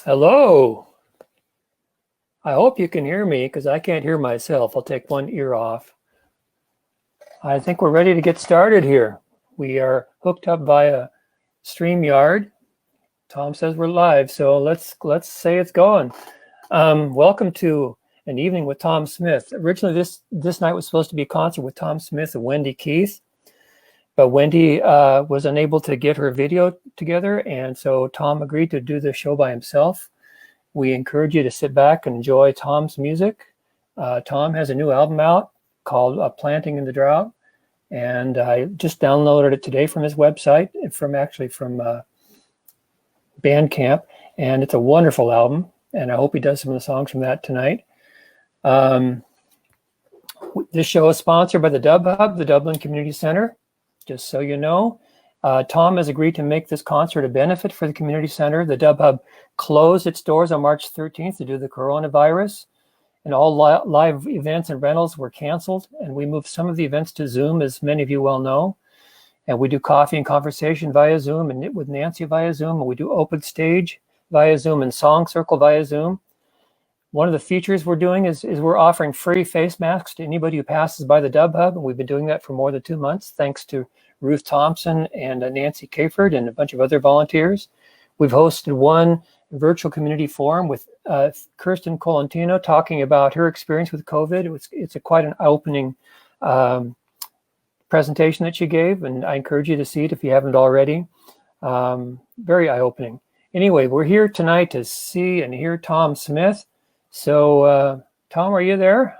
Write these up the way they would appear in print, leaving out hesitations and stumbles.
Hello. I hope you can hear me because I can't hear myself. I'll take one ear off. I think we're ready to get started here. We are hooked up via StreamYard. Tom says we're live, so let's say it's going. Welcome to an evening with Tom Smith. Originally, this night was supposed to be a concert with Tom Smith and Wendy Keith, but Wendy was unable to get her video together, and so Tom agreed to do the show by himself. We encourage you to sit back and enjoy Tom's music. Tom has a new album out called Planting in the Drought, and I just downloaded it today from his website, from Bandcamp, and it's a wonderful album, and I hope he does some of the songs from that tonight. This show is sponsored by the DubHub, the Dublin Community Center. Just so you know, Tom has agreed to make this concert a benefit for the community center. The DubHub closed its doors on March 13th due to the coronavirus, and all live events and rentals were canceled, and we moved some of the events to Zoom, as many of you well know. And we do coffee and conversation via Zoom, and Knit with Nancy via Zoom, and we do open stage via Zoom and Song Circle via Zoom. One of the features we're doing is we're offering free face masks to anybody who passes by the DubHub, and we've been doing that for more than 2 months, thanks to Ruth Thompson and Nancy Caford and a bunch of other volunteers. We've hosted one virtual community forum with Kirsten Colantino talking about her experience with COVID. It's quite an opening presentation that she gave, and I encourage you to see it if you haven't already. Very eye-opening. Anyway, we're here tonight to see and hear Tom Smith. So, Tom, are you there?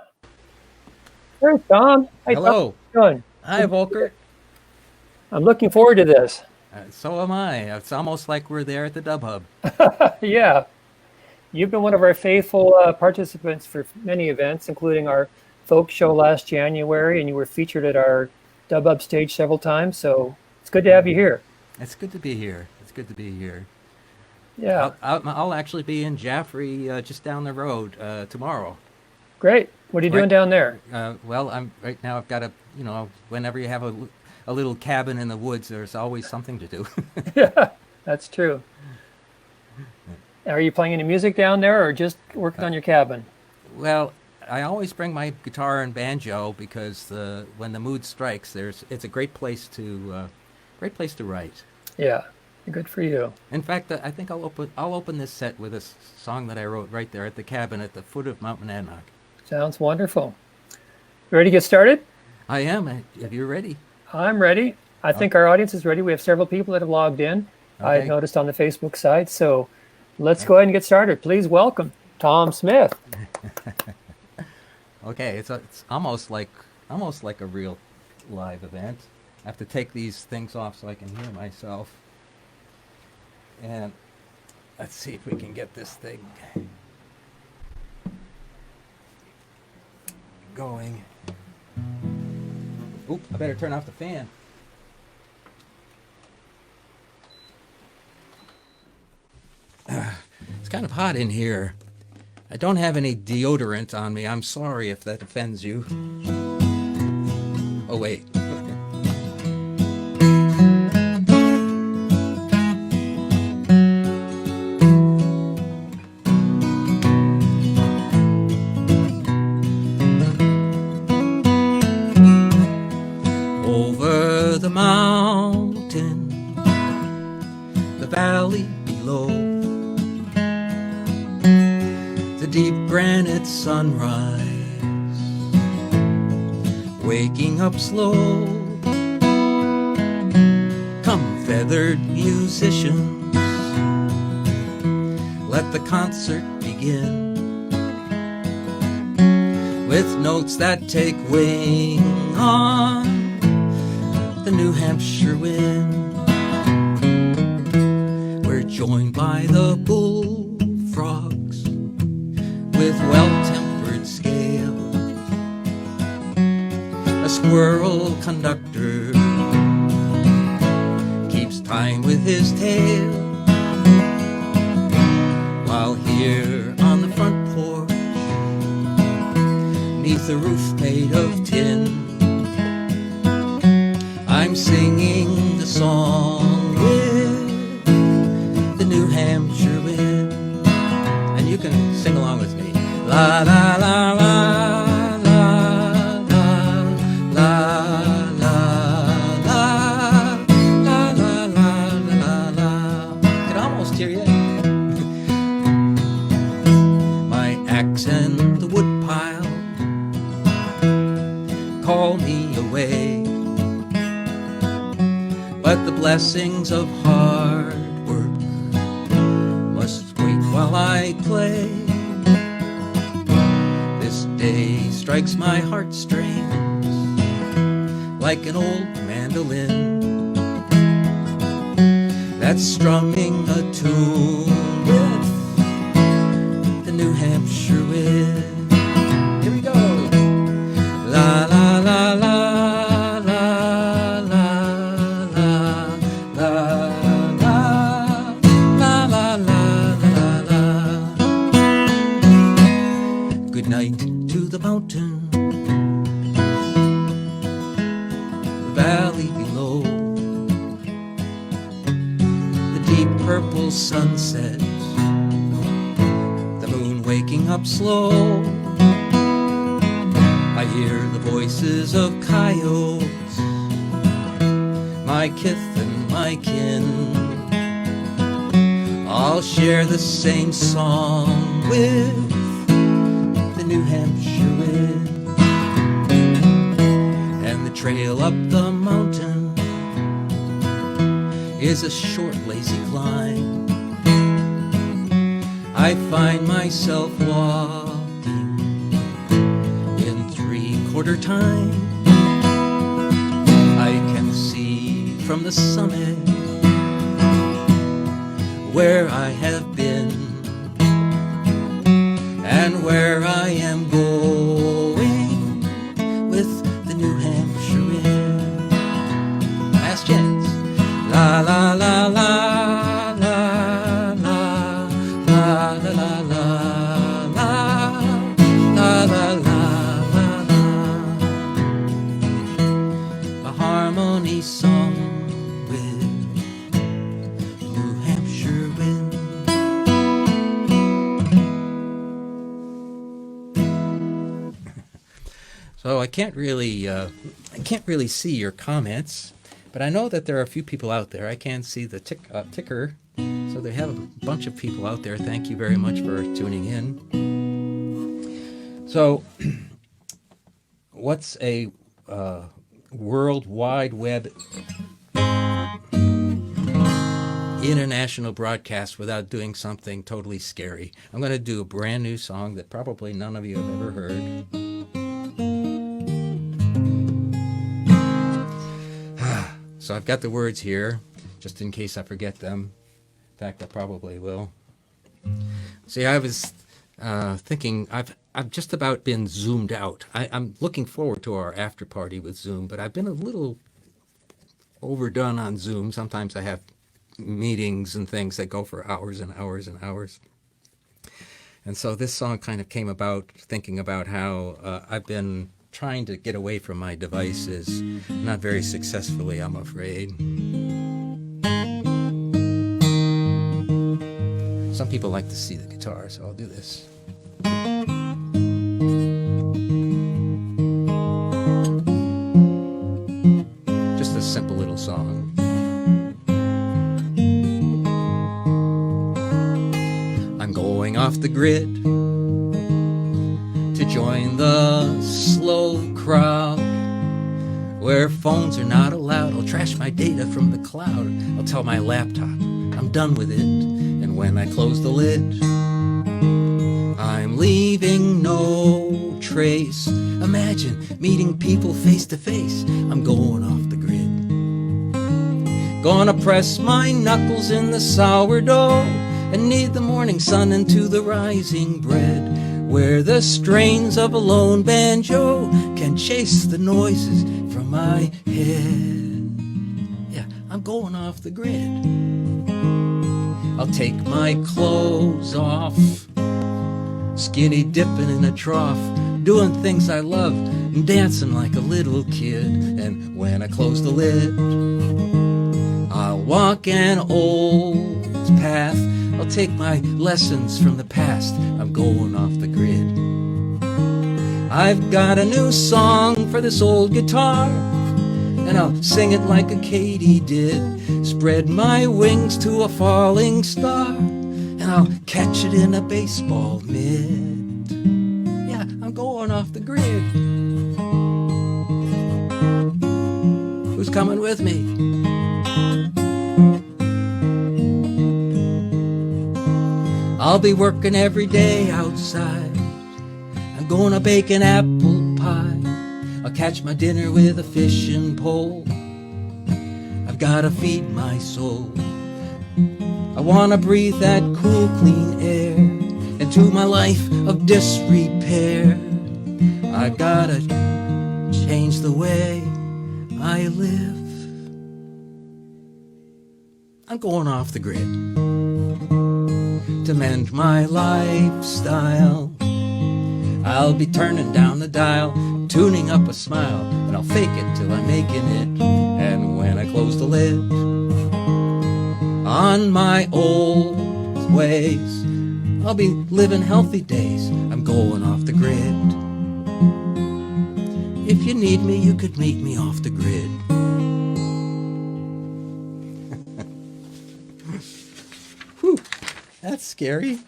There's Tom. Hi, Hello. Tom. How you doing? Hi, Volkert. I'm looking forward to this. So am I. It's almost like we're there at the DubHub. Yeah. You've been one of our faithful participants for many events, including our folk show last January, and you were featured at our DubHub stage several times. So it's good to have you here. It's good to be here. It's good to be here. Yeah. I'll actually be in Jaffrey, just down the road, tomorrow. Great. What are you doing down there? Well, right now I've got whenever you have a little cabin in the woods, there's always something to do. Yeah, that's true. Are you playing any music down there or just working on your cabin? Well, I always bring my guitar and banjo because when the mood strikes, it's a great place to write. Yeah, good for you. In fact, I think I'll open this set with a song that I wrote right there at the cabin at the foot of Mount Monadnock. Sounds wonderful. You ready to get started? I am. If you're ready. I'm ready. I think our audience is ready. We have several people that have logged in. Okay. I noticed on the Facebook side. So let's go ahead and get started. Please welcome Tom Smith. Okay, it's almost like a real live event. I have to take these things off so I can hear myself. And let's see if we can get this thing going. Oop, I better turn off the fan. It's kind of hot in here. I don't have any deodorant on me. I'm sorry if that offends you. Oh, wait. Over the mountain, the valley below, the deep granite sunrise, waking up slow. Come, feathered musicians, let the concert begin, with notes that take wing on the New Hampshire wind. We're joined by the bullfrogs with well-tempered scale, a squirrel conductor keeps time with his tail, while here on the front porch, neath a roof made of tin, I'm singing the song with the New Hampshire wind. you can sing along with me. La la la la la la la la la la la la la. I can almost hear you. My axe and the woodpile call me away, but the blessings of hard work must wait while I play. This day strikes my heartstrings like an old mandolin that's strumming a tune with the New Hampshire wind. Here we go. La la la la la la la la la la la la. Good night to the mountain, the valley below, the deep purple sunset, the moon waking up slow. I hear the voices of coyotes, my kith and my kin, all share the same song with the New Hampshire wind. And the trail up the mountain is a short, lazy climb. I find myself walking in three-quarter time. I can see from the summit where I have been and where I am going with the New Hampshire wind. Last chance. La la la la la la la la la la la la la. A harmony song with New Hampshire wind. So I can't really see your comments, but I know that there are a few people out there. I can see the ticker, so they have a bunch of people out there. Thank you very much for tuning in. So, what's a World Wide Web international broadcast without doing something totally scary? I'm going to do a brand new song that probably none of you have ever heard. So I've got the words here, just in case I forget them. In fact, I probably will. See, I was thinking, I've just about been zoomed out. I'm looking forward to our after party with Zoom, but I've been a little overdone on Zoom. Sometimes I have meetings and things that go for hours and hours and hours. And so this song kind of came about thinking about how I've been trying to get away from my devices, not very successfully, I'm afraid. Some people like to see the guitar, so I'll do this. Just a simple little song. I'm going off the grid to join the slow crowd where phones are not allowed. I'll trash my data from the cloud. I'll tell my laptop I'm done with it. And when I close the lid, I'm leaving no trace. Imagine meeting people face to face. I'm going off the grid. Gonna press my knuckles in the sourdough and knead the morning sun into the rising bread, where the strains of a lone banjo can chase the noises from my head. Yeah, I'm going off the grid. I'll take my clothes off, skinny dipping in a trough, doing things I love and dancing like a little kid. And when I close the lid, I'll walk an old path I'll take my lessons from the past. I'm going off the grid. I've got a new song for this old guitar, and I'll sing it like a Katy did. Spread my wings to a falling star, and I'll catch it in a baseball mitt. Yeah, I'm going off the grid. Who's coming with me? I'll be working every day outside. I'm gonna bake an apple pie. I'll catch my dinner with a fishing pole. I've gotta feed my soul. I wanna breathe that cool, clean air into my life of disrepair. I've gotta change the way I live. I'm going off the grid to mend my lifestyle. I'll be turning down the dial, tuning up a smile, and I'll fake it till I'm making it. And when I close the lid on my old ways, I'll be living healthy days. I'm going off the grid. If you need me, you could meet me off the grid. Whew, that's scary.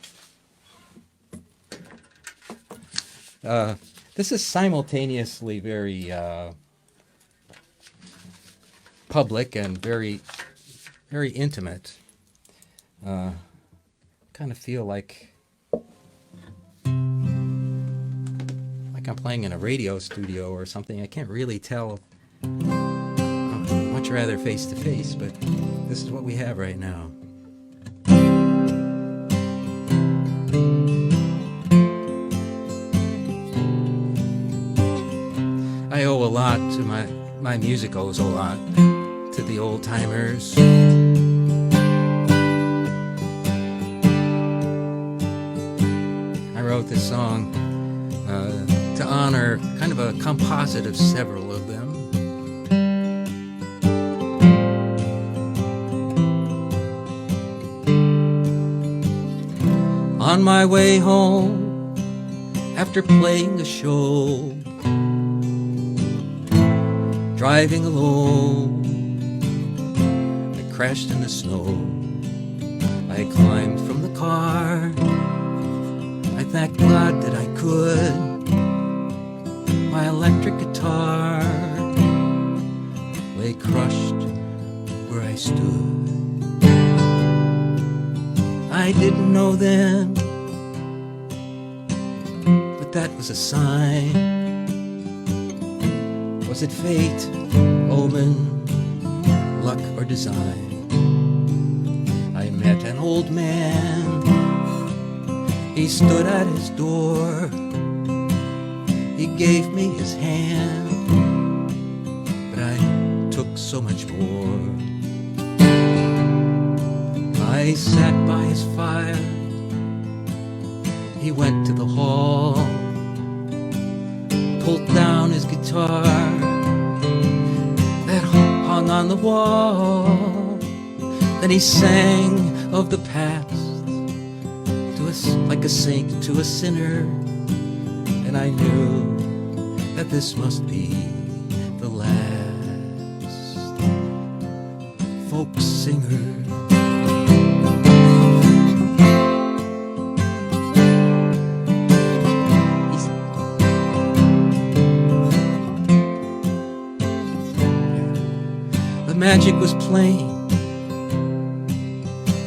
This is simultaneously very public and very, very intimate. Kind of feel like I'm playing in a radio studio or something. I can't really tell. I'd much rather face to face, but this is what we have right now. I owe a lot to my music owes a lot to the old timers. I wrote this song to honor kind of a composite of several of them. On my way home after playing a show, driving alone, I crashed in the snow. I climbed from the car. I thank God that I could. My electric guitar lay crushed where I stood. I didn't know then, but that was a sign. Was it fate, omen, luck, or design? I met an old man. He stood at his door. He gave me his hand, but I took so much more. I sat by his fire. He went to the hall, pulled down his guitar that hung on the wall. Then he sang of the past to us like a saint to a sinner, and I knew that this must be the last folk singer. Magic was plain,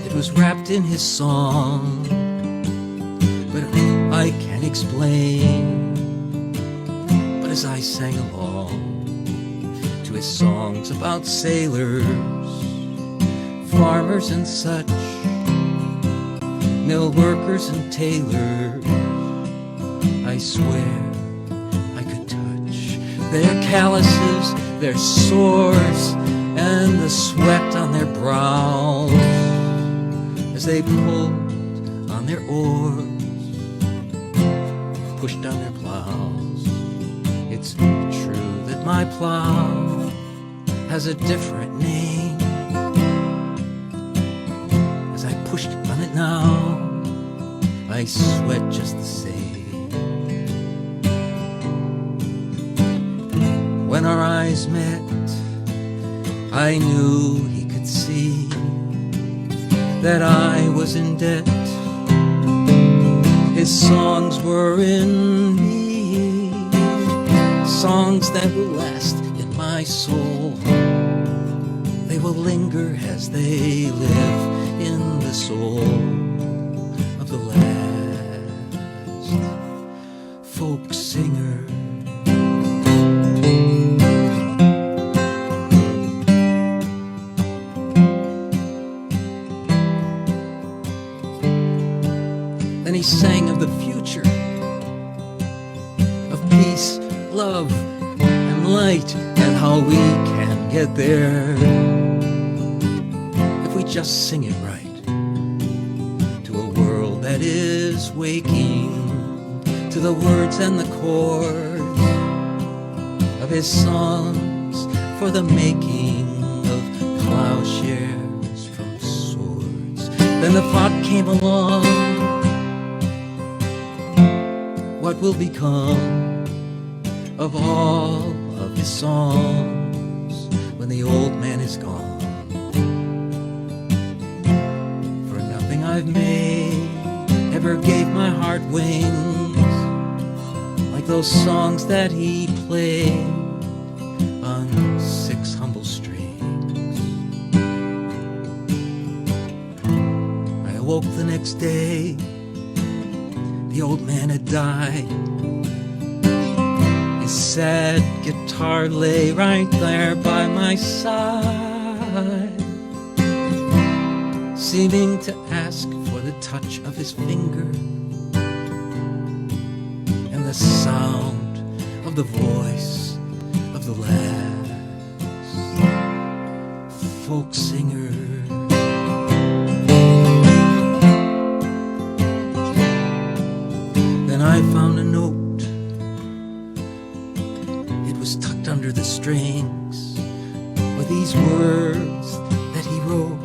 it was wrapped in his song, but I can't explain. But as I sang along to his songs about sailors, farmers and such, mill workers and tailors, I swear I could touch their calluses, their sores, and the sweat on their brows as they pulled on their oars, pushed on their plows. It's true that my plow has a different name. As I pushed on it now, I sweat just the same. When our eyes met, I knew he could see that I was in debt. His songs were in me, songs that will last in my soul. They will linger as they live in the soul of the last folk singer. Then he sang of the future, of peace, love, and light, and how we can get there if we just sing it right, to a world that is waking to the words and the chords of his songs for the making of plowshares from swords. Then the thought came along, what will become of all of his songs when the old man is gone? For nothing I've made ever gave my heart wings like those songs that he played on 6 humble strings. I awoke the next day, the old man had died. His sad guitar lay right there by my side, seeming to ask for the touch of his finger and the sound of the voice of the last folk singer. Then I found a note. It was tucked under the strings with these words that he wrote.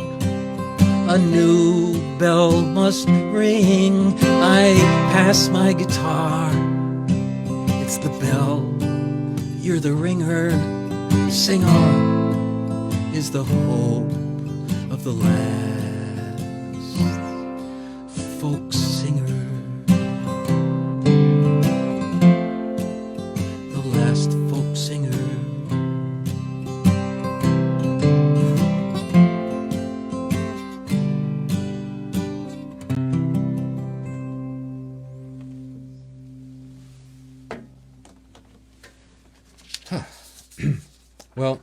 A new bell must ring. I pass my guitar. It's the bell. You're the ringer. Sing on is the hope of the last folk singer. Well,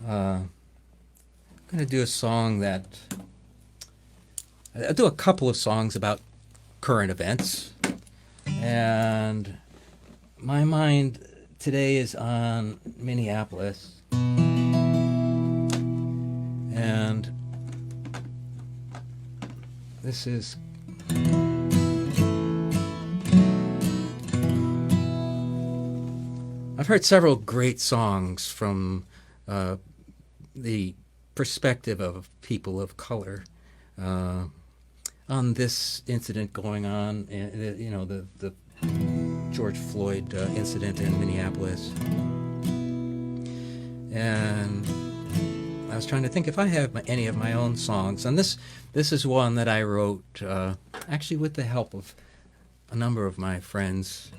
I'm going to do a song that... I'll do a couple of songs about current events. And my mind today is on Minneapolis. And this is... I've heard several great songs from the perspective of people of color on this incident going on, you know, the George Floyd incident in Minneapolis. And I was trying to think if I have any of my own songs. And this is one that I wrote actually with the help of a number of my friends,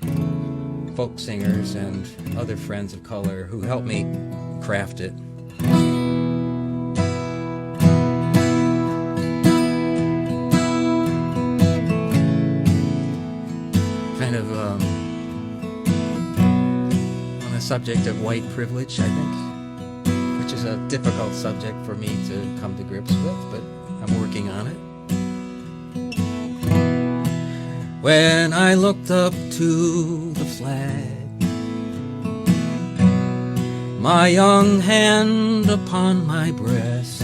folk singers and other friends of color who helped me craft it. Kind of on the subject of white privilege, I think, which is a difficult subject for me to come to grips with, but I'm working on it. When I looked up to the flag, my young hand upon my breast,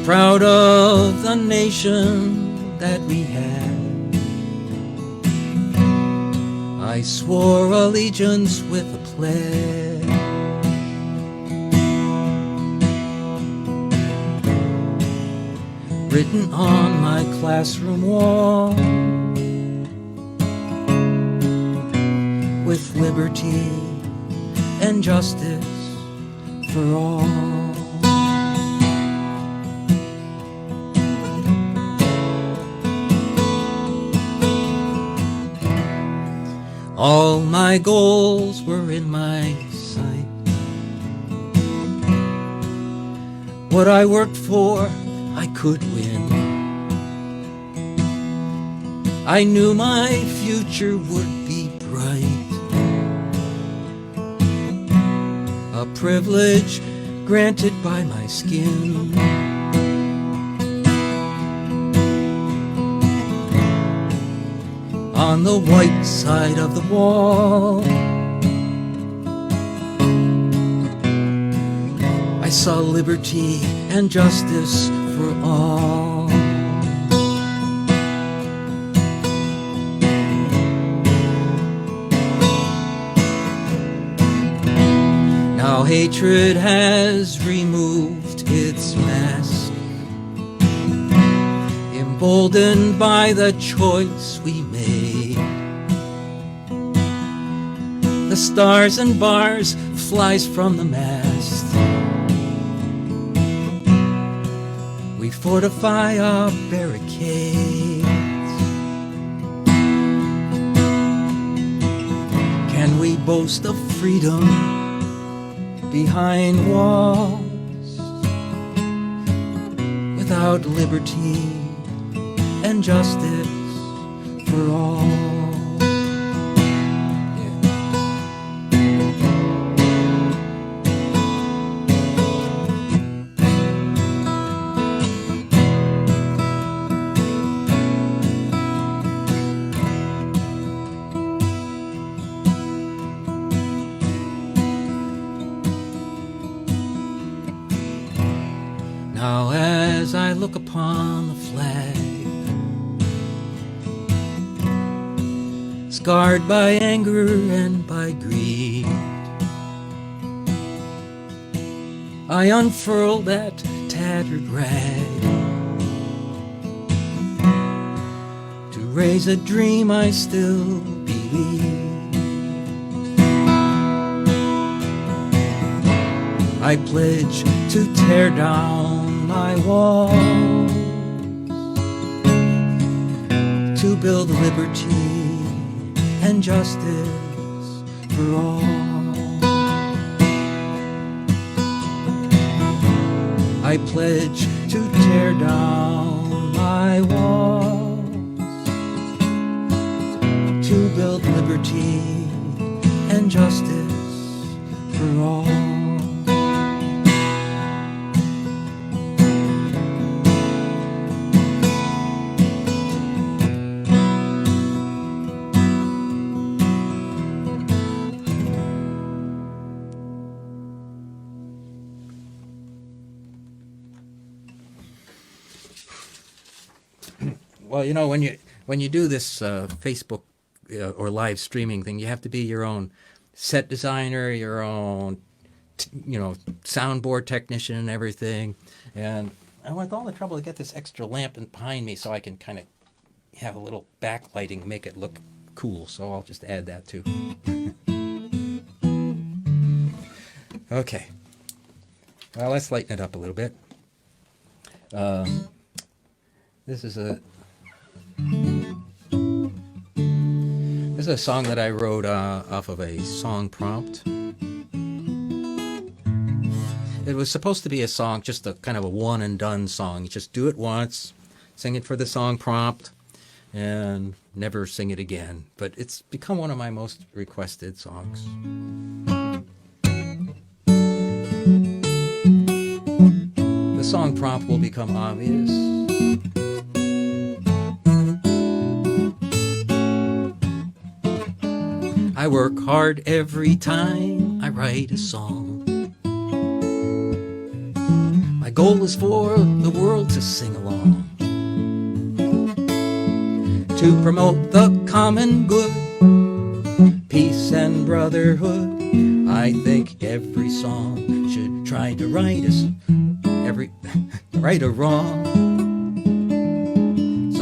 proud of the nation that we had, I swore allegiance with a pledge written on my classroom wall, with liberty and justice for all. All my goals were in my sight. What I worked for, I could win. I knew my future would be bright. A privilege granted by my skin. On the white side of the wall, I saw liberty and justice for all. Now hatred has removed its mask, emboldened by the choice we made. The stars and bars flies from the mast. We fortify our barricades. Can we boast of freedom behind walls without liberty and justice for all? Now as I look upon the flag, scarred by anger and by greed, I unfurl that tattered rag to raise a dream I still believe. I pledge to tear down my walls, to build liberty and justice for all. I pledge to tear down my walls, to build liberty and justice for all. Well, you know, when you do this Facebook or live streaming thing, you have to be your own set designer, your own, soundboard technician and everything. And I went all the trouble to get this extra lamp behind me so I can kind of have a little backlighting, make it look cool. So I'll just add that too. Okay. Well, let's lighten it up a little bit. This is a song that I wrote off of a song prompt. It was supposed to be a song, just a kind of a one and done song. You just do it once, sing it for the song prompt, and never sing it again. But it's become one of my most requested songs. The song prompt will become obvious. I work hard every time I write a song. My goal is for the world to sing along, to promote the common good, peace and brotherhood. I think every song should try to right a wrong.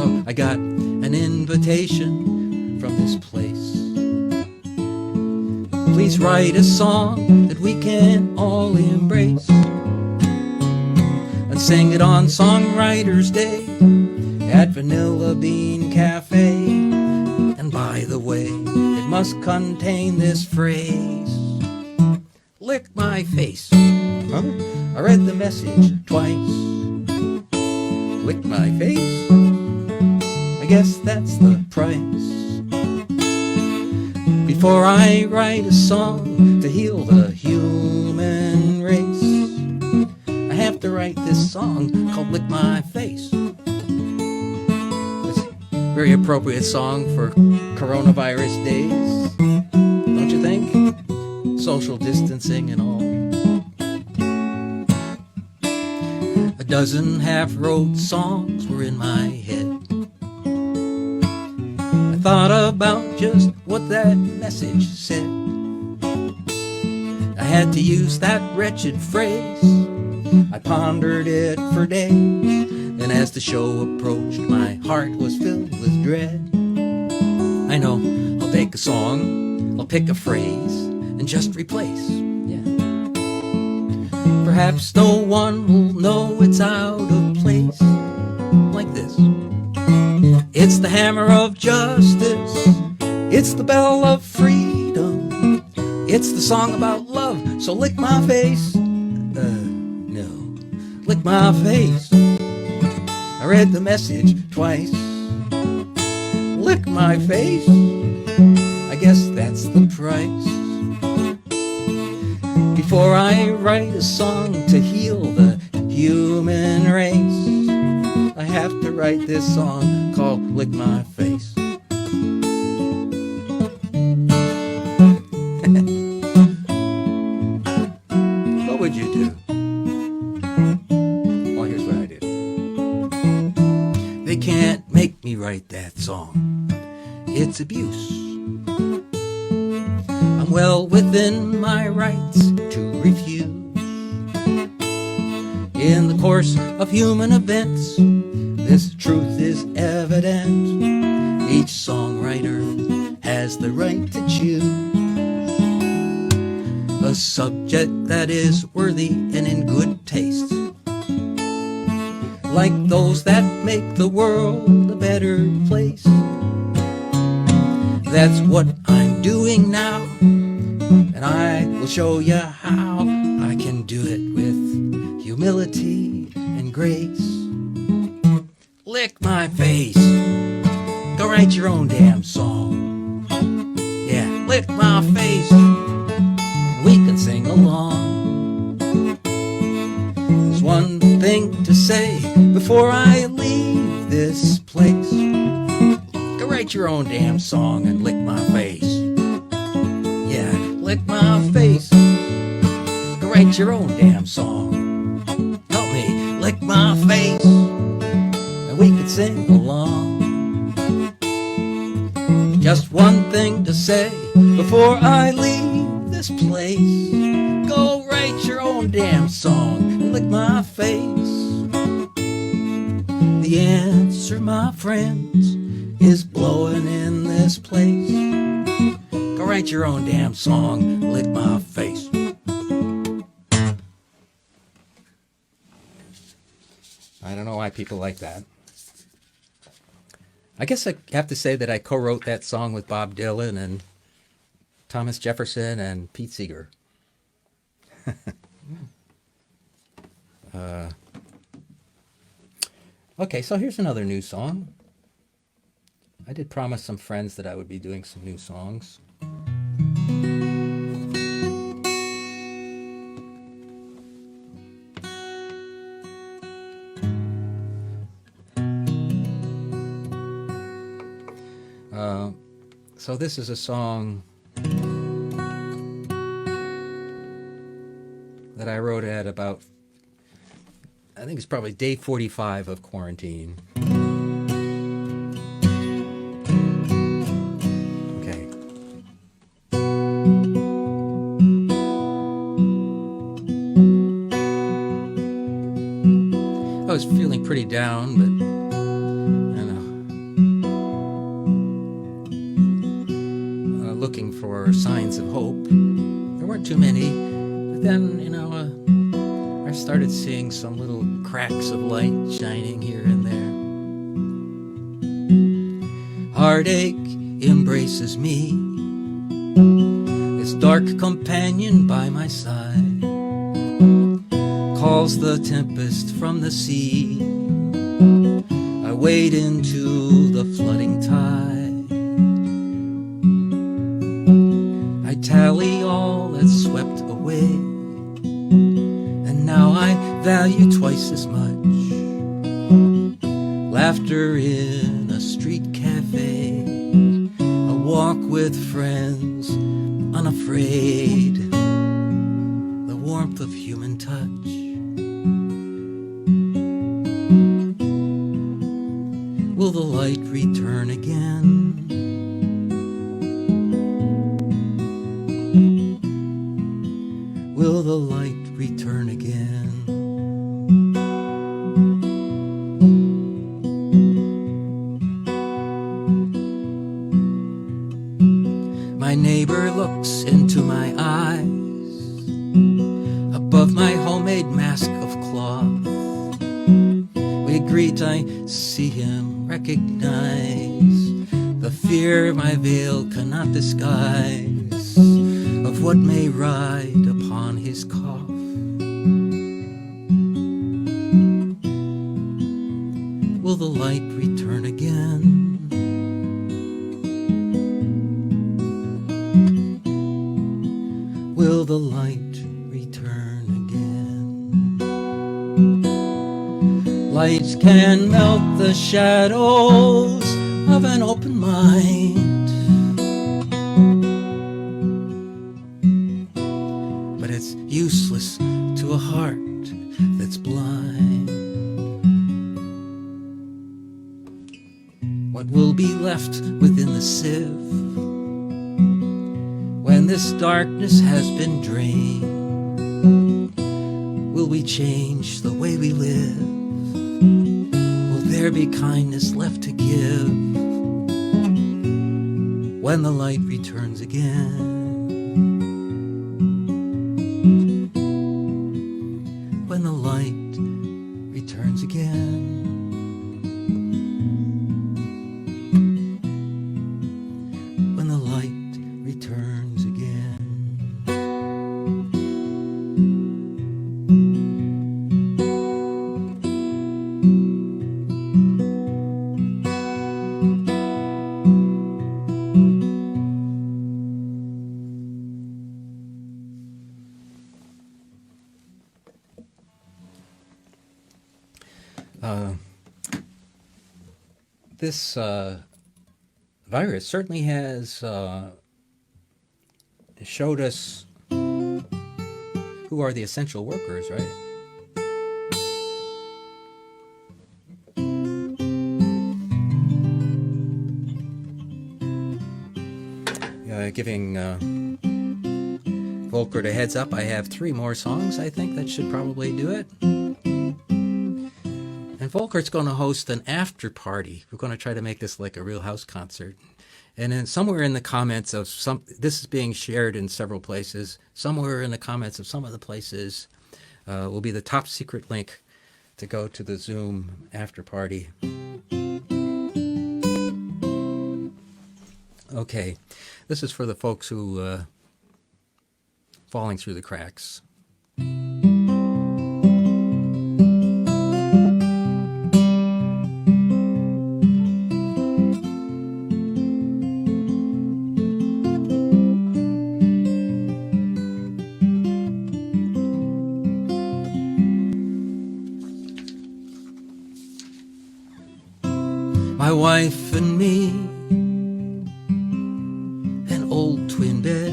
So I got an invitation from this place. Please write a song that we can all embrace and sing it on Songwriters Day at Vanilla Bean Cafe. And by the way, it must contain this phrase: lick my face. Huh? I read the message twice. Lick my face? I guess that's the price. Before I write a song to heal the human race, I have to write this song called Lick My Face. It's a very appropriate song for coronavirus days, don't you think? Social distancing and all. A dozen half-wrote songs were in my head. I thought about just what that message said. I had to use that wretched phrase. I pondered it for days, and as the show approached, my heart was filled with dread. I know, I'll take a song, I'll pick a phrase, and just replace. Yeah. Perhaps no one will know it's out of place. Like this. It's the hammer of justice. It's the bell of freedom. It's the song about love. So lick my face. No. Lick my face. I read the message twice. Lick my face. I guess that's the price. Before I write a song to heal the human race, I have to write this song called Lick My Face. What would you do? Well, here's what I did. They can't make me write that song. It's abuse. I'm well within my rights to refuse. In the course of human events, this truth is evident. Each songwriter has the right to choose a subject that is worthy and in good taste, like those that make the world a better place. That's what I'm doing now, and I will show you how I can do it with humility and grace. Lick my face. Go write your own damn song. Yeah, lick my face. We can sing along. There's one thing to say before I leave this place. Go write your own damn song and lick my face. Yeah, lick my face. Go write your own damn song. Help me lick my face, and we could sing along. Just one thing to say before I leave this place. Go write your own damn song and lick my face. The answer, my friends, is blowing in this place. Go write your own damn song and lick my face. I don't know why people like that. I guess I have to say that I co-wrote that song with Bob Dylan and Thomas Jefferson and Pete Seeger. Okay, so here's another new song. I did promise some friends that I would be doing some new songs. So this is a song that I wrote at about, I think it's probably day 45 of quarantine. Okay. I was feeling pretty down, but I don't know. looking for signs of hope. There weren't too many, but then, I started seeing some little cracks of light shining here and there. Heartache embraces me, this dark companion by my side, calls the tempest from the sea. I wade into the flooding tide. I tally all that's swept away, and now I value twice as much laughter in a street cafe, a walk with friends unafraid, the warmth of human touch. Will the light return again? Will the light return again? My neighbor looks into my eyes above my homemade mask of cloth. We greet, I see him, recognize the fear my veil cannot disguise of what may ride upon his cough. Will the light return again? Will the light return again? Lights can melt the shadows of an open mind, but it's useless to a heart that's blind. What will be left within the sieve when this darkness has been drained? Will we change the way we live? Will there be kindness left to give when the light returns again? When the light returns again? When the light returns again? This virus certainly has showed us who are the essential workers, right? Giving Volkert a heads up, I have 3 more songs, I think, that should probably do it. And Volkert's going to host an after party. We're going to try to make this like a real house concert. And then somewhere in the comments of this is being shared in several places. Somewhere in the comments of some of the places will be the top secret link to go to the Zoom after party. Okay, this is for the folks who falling through the cracks. My wife and me, an old twin bed,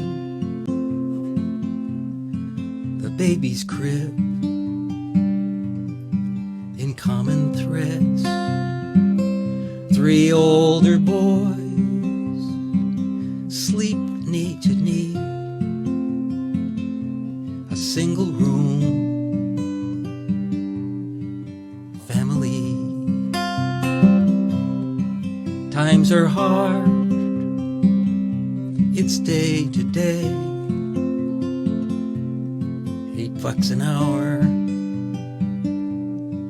the baby's crib, in common threads, 3 older boys, sleep knee to knee, a single room, family. Times are hard It's day to day, $8 an hour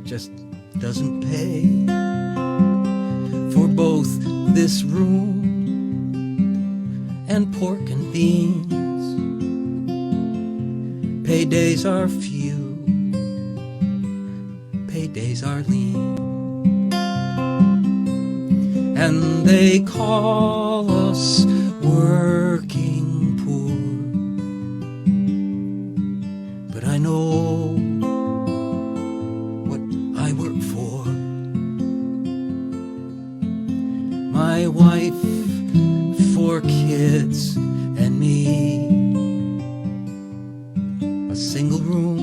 just doesn't pay for both this room and pork and beans. Paydays are few, paydays are lean, and they call us working poor. But I know what I work for. My wife, 4 kids, and me. A single room,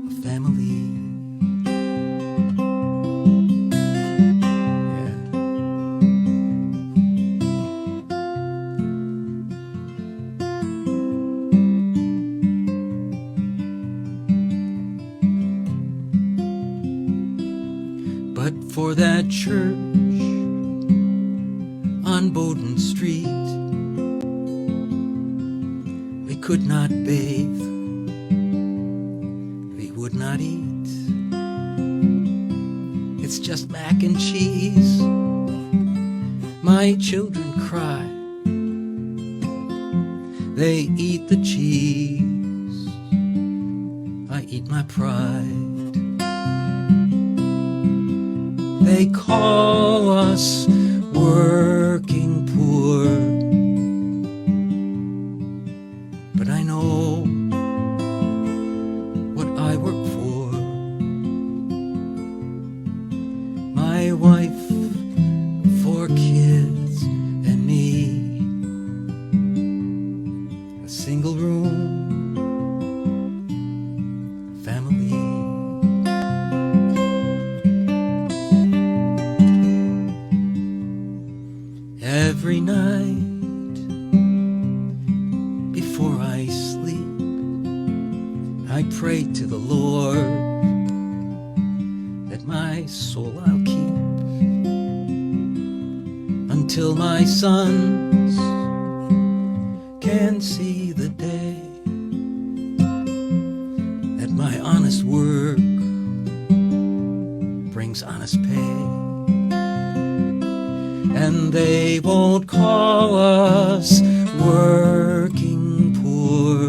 a family. But for that church on Bowden Street, we could not bathe, we would not eat. It's just mac and cheese. My children cry, they eat the cheese, I eat my pride. They call us working poor, but I know what I work for. My wife, 4 kids, and me. A single room, family. Every night before I sleep, I pray to the Lord that my soul I'll keep until my sons can see the day that my honest work brings honest pay. And they won't call us working poor.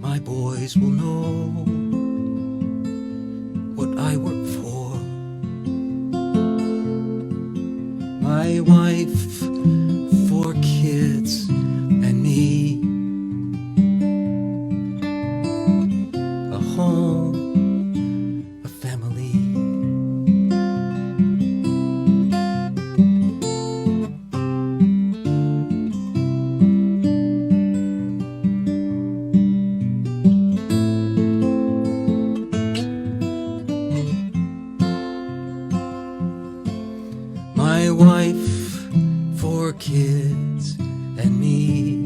My boys will know what I work for. My wife, 4 kids, and me. A home, a family. My wife, 4 kids, and me.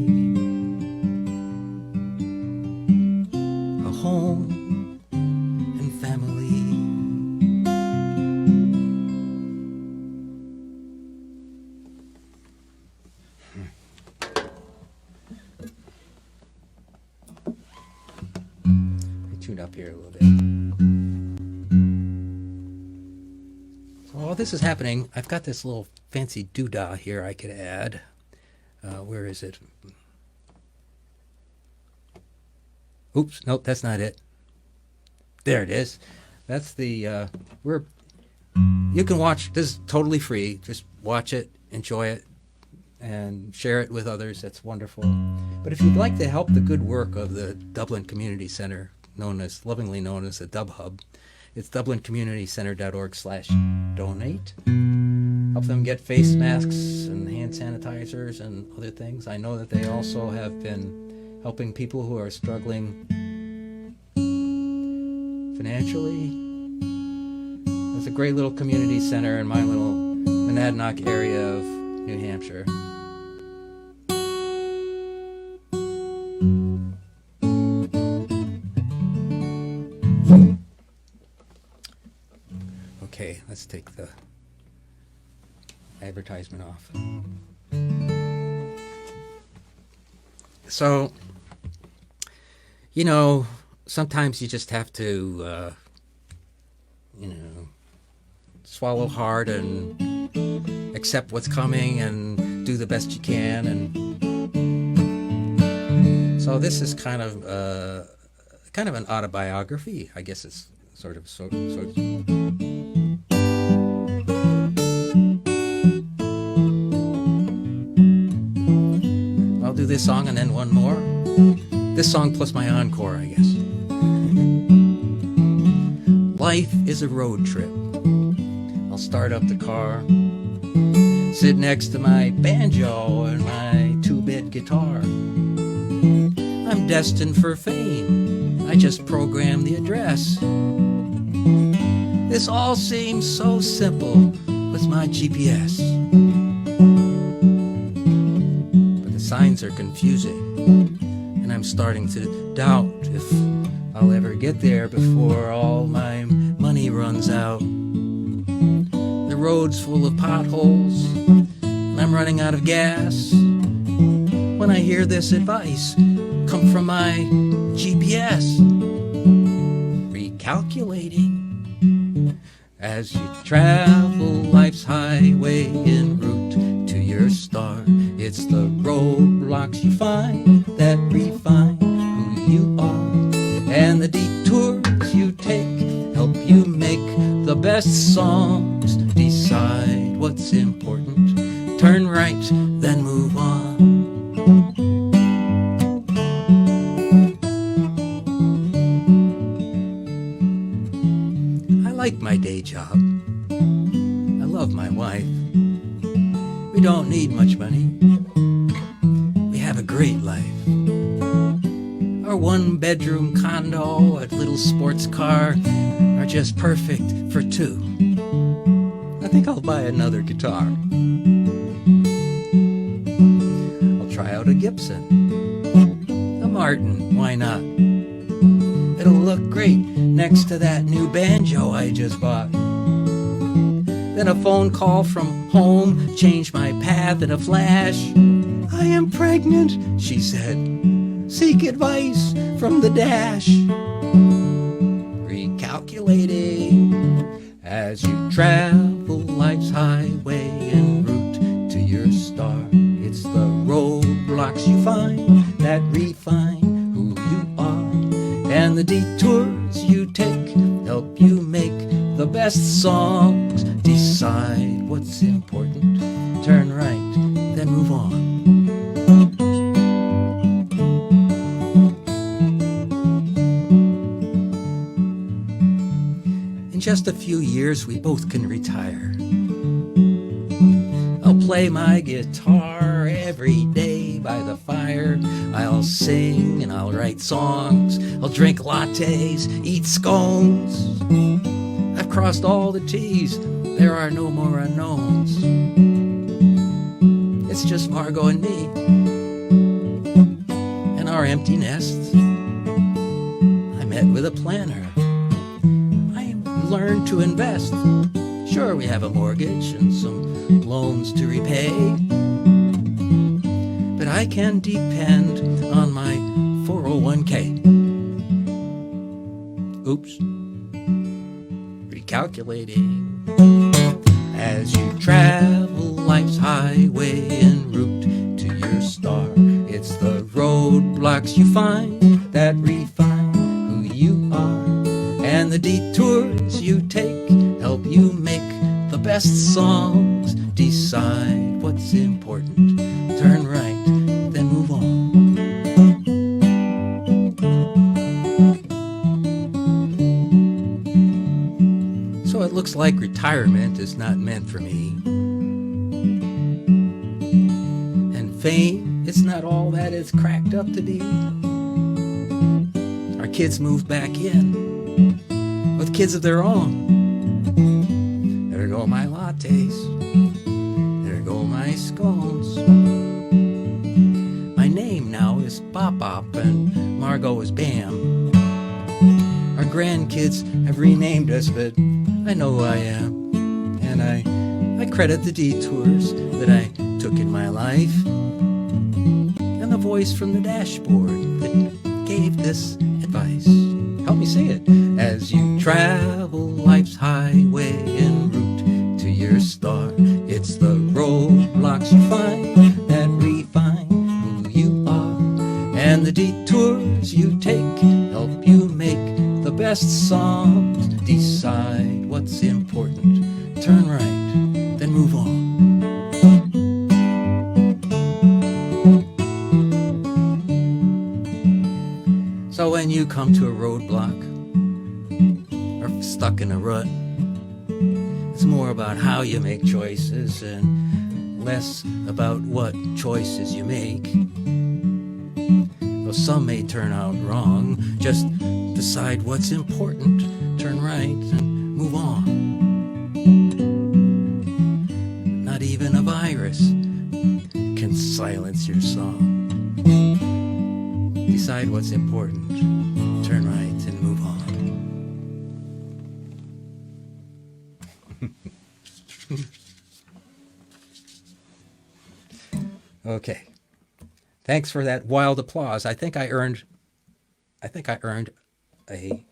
A home and family. I tune up here a little bit. So while this is happening, I've got this little fancy doodah here I could add. Where is it? Oops, nope, that's not it. There it is. That's the, you can watch, this is totally free. Just watch it, enjoy it, and share it with others. That's wonderful. But if you'd like to help the good work of the Dublin Community Center, lovingly known as the DubHub, it's dublincommunitycenter.org/donate. Help them get face masks and hand sanitizers and other things. I know that they also have been helping people who are struggling financially. There's a great little community center in my little Monadnock area of New Hampshire. Okay, let's take the advertisement off. So, you know, sometimes you just have to, swallow hard and accept what's coming and do the best you can. And so this is kind of an autobiography. I guess it's sort of. I'll do this song and then one more. This song plus my encore, I guess. Life is a road trip. I'll start up the car, sit next to my banjo and my 2-bit guitar. I'm destined for fame. I just programmed the address. This all seems so simple with my GPS. But the signs are confusing, and I'm starting to doubt if I'll ever get there before all my money runs out. The road's full of potholes, and I'm running out of gas. When I hear this advice come from my GPS, recalculating as you travel life's highway en route to your star. It's the roadblocks you find that refine who you are, and the detours you take help you make the best songs. Decide what's important, turn right, then move on. I like my day job. I love my wife. We don't need much money. We have a great life. Our 1-bedroom condo and little sports car are just perfect for 2. I think I'll buy another guitar. I'll try out a Gibson, a Martin, why not? It'll look great next to that new banjo I just bought. Then a phone call from home changed my path in a flash. I am pregnant, she said. Seek advice from the dash. Recalculating as you travel life's highway en route to your star. It's the roadblocks you find that refine who you are, and the detours you take help you make the best songs. Decide what's important, turn right, then move on. In just a few years, we both can retire. I'll play my guitar every day by the fire. I'll sing and I'll write songs. I'll drink lattes, eat scones. I've crossed all the T's. There are no more unknowns. It's just Margot and me and our empty nests. I met with a planner. Learn to invest. Sure, we have a mortgage and some loans to repay, but I can depend on my 401k. Oops. Recalculating as you travel life's highway en route to your star. It's the roadblocks you find that refine who you are, and the detours you take help you make the best songs. Decide what's important, turn right, then move on. So it looks like retirement is not meant for me. And fame, it's not all that it's cracked up to be. Our kids moved back in with kids of their own. There go my lattes. There go my scones. My name now is Bop Bop and Margot is Bam. Our grandkids have renamed us, but I know who I am. And I I credit the detours that I took in my life, and the voice from the dashboard that gave this advice. Help me sing it. As you travel life's highway en route to your star, it's the roadblocks you find that refine who you are, and the detours you take help you make the best songs. Decide what's important, turn right, then move on. So when you come to a roadblock or stuck in a rut, it's more about how you make choices and less about what choices you make. Though some may turn out wrong, just decide what's important, turn right, and move on. Not even a virus can silence your song. Decide what's important, turn right, and move on. Okay. Thanks for that wild applause. I think I earned a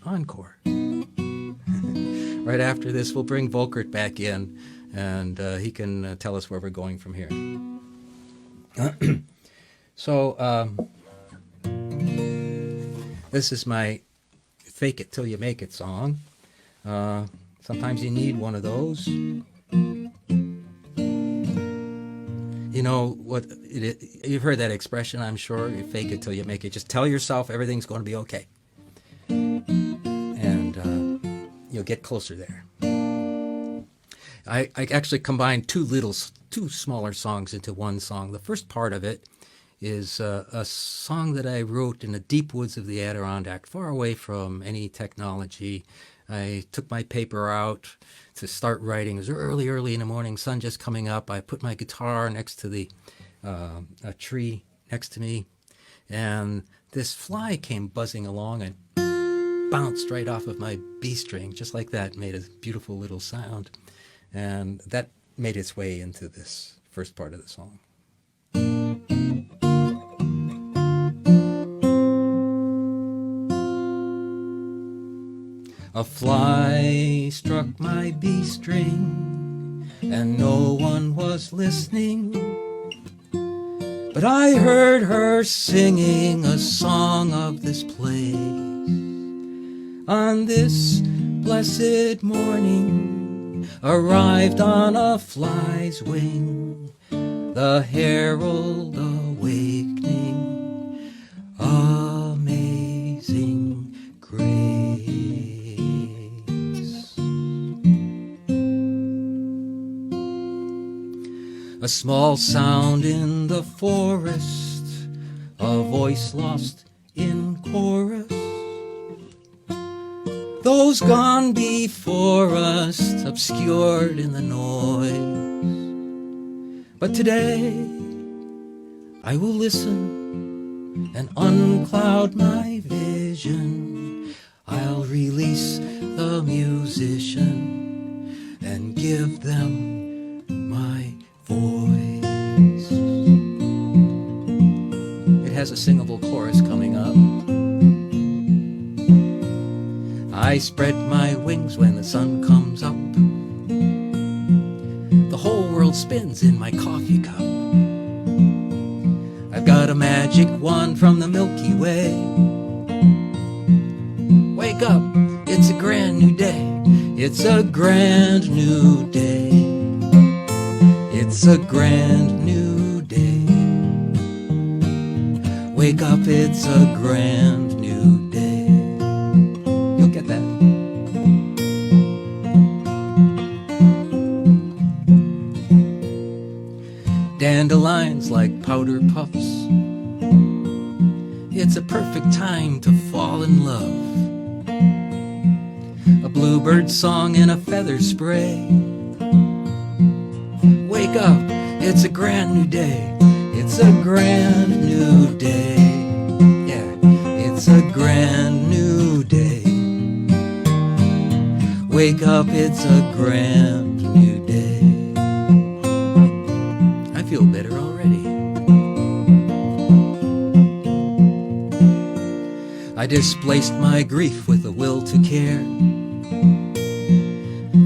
encore. Right after this, we'll bring Volkert back in, and he can tell us where we're going from here. So, this is my Fake It Till You Make It song. Sometimes you need one of those. You know what? You've heard that expression, I'm sure. You fake it till you make it. Just tell yourself everything's going to be okay. And you'll get closer there. I actually combined two smaller songs into one song. The first part of it is a song that I wrote in the deep woods of the Adirondack, far away from any technology. I took my paper out to start writing. It was early in the morning, sun just coming up. I put my guitar next to a tree next to me, and this fly came buzzing along and bounced right off of my B string, just like that, made a beautiful little sound. And that made its way into this first part of the song. A fly struck my B string, and no one was listening, but I heard her singing a song of this place. On this blessed morning, arrived on a fly's wing, the herald awakening, amazing grace. A small sound in the forest, a voice lost in chorus. Those gone before us, obscured in the noise. But today, I will listen and uncloud my vision. I'll release the musician and give them my voice. It has a singable chorus coming up. I spread my wings when the sun comes up. The whole world spins in my coffee cup. I've got a magic wand from the Milky Way. Wake up, it's a grand new day. It's a grand new day. It's a grand new day. Wake up, it's a grand new day. You'll get that. Dandelions like powder puffs. It's a perfect time to fall in love. A bluebird song in a feather spray. Wake up, it's a grand new day. It's a grand new day. Yeah, it's a grand new day. Wake up, it's a grand new day. I displaced my grief with a will to care.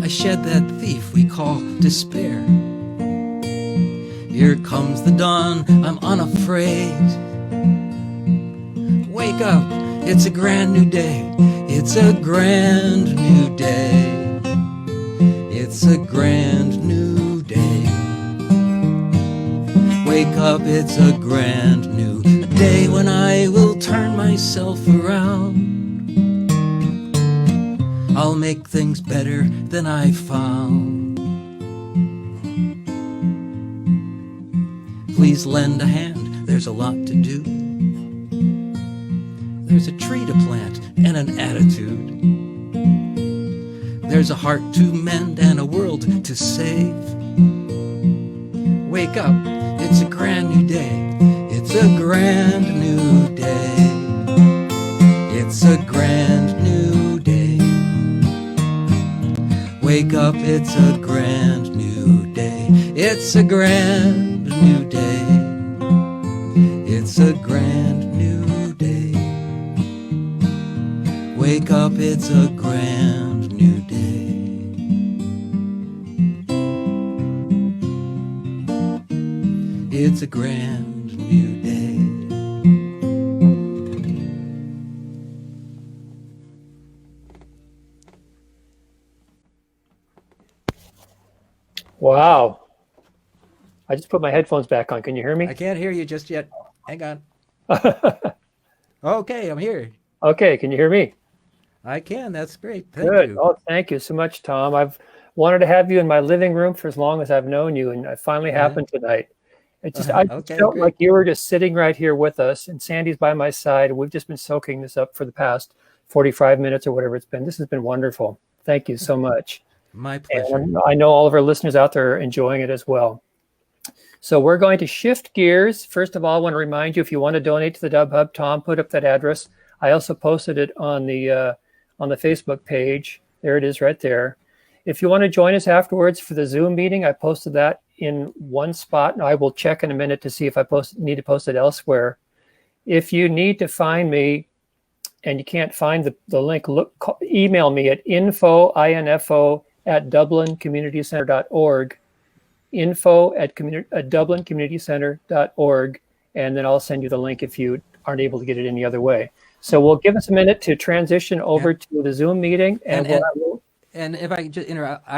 I shed that thief we call despair. Here comes the dawn, I'm unafraid. Wake up, it's a grand new day. It's a grand new day. It's a grand new day. Wake up, it's a grand new day when I will turn myself around. I'll make things better than I found. Please lend a hand, there's a lot to do. There's a tree to plant and an attitude. There's a heart to mend and a world to save. Wake up, it's a grand new day. It's a grand new day. It's a grand new day. Wake up, it's a grand new day. It's a grand new day. It's a grand new day. Wake up, it's a grand new day. It's a grand new day. Wow. I just put my headphones back on. Can you hear me? I can't hear you just yet. Hang on. Okay, I'm here. Okay, can you hear me? I can. That's great. Thank Good. you. Oh, thank you so much, Tom. I've wanted to have you in my living room for as long as I've known you, and it finally happened tonight. It just, I just felt like you were just sitting right here with us, and Sandy's by my side. We've just been soaking this up for the past 45 minutes or whatever it's been. This has been wonderful. Thank you so much. My pleasure. And I know all of our listeners out there are enjoying it as well. So we're going to shift gears. First of all, I want to remind you, if you want to donate to the DubHub, Tom put up that address. I also posted it on the Facebook page. There it is right there. If you want to join us afterwards for the Zoom meeting, I posted that in one spot, and I will check in a minute to see if I need to post it elsewhere. If you need to find me and you can't find the link, email me at info@dublincommunitycenter.org, info@dublincommunitycenter.org, and then I'll send you the link if you aren't able to get it any other way. So we'll give us a minute to transition over to the Zoom meeting, and if I just interrupt,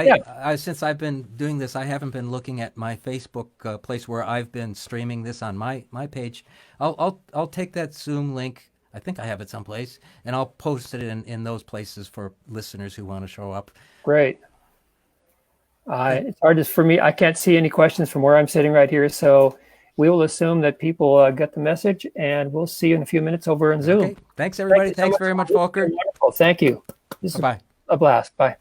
since I've been doing this, I haven't been looking at my Facebook place where I've been streaming this on my page. I'll take that Zoom link. I think I have it someplace, and I'll post it in those places for listeners who want to show up. Great. It's hard for me. I can't see any questions from where I'm sitting right here, so we will assume that people get the message, and we'll see you in a few minutes over in Zoom. Okay. Thanks, everybody. Thanks very much, Volkert. Wonderful. Thank you. This is Bye-bye. a blast. Bye.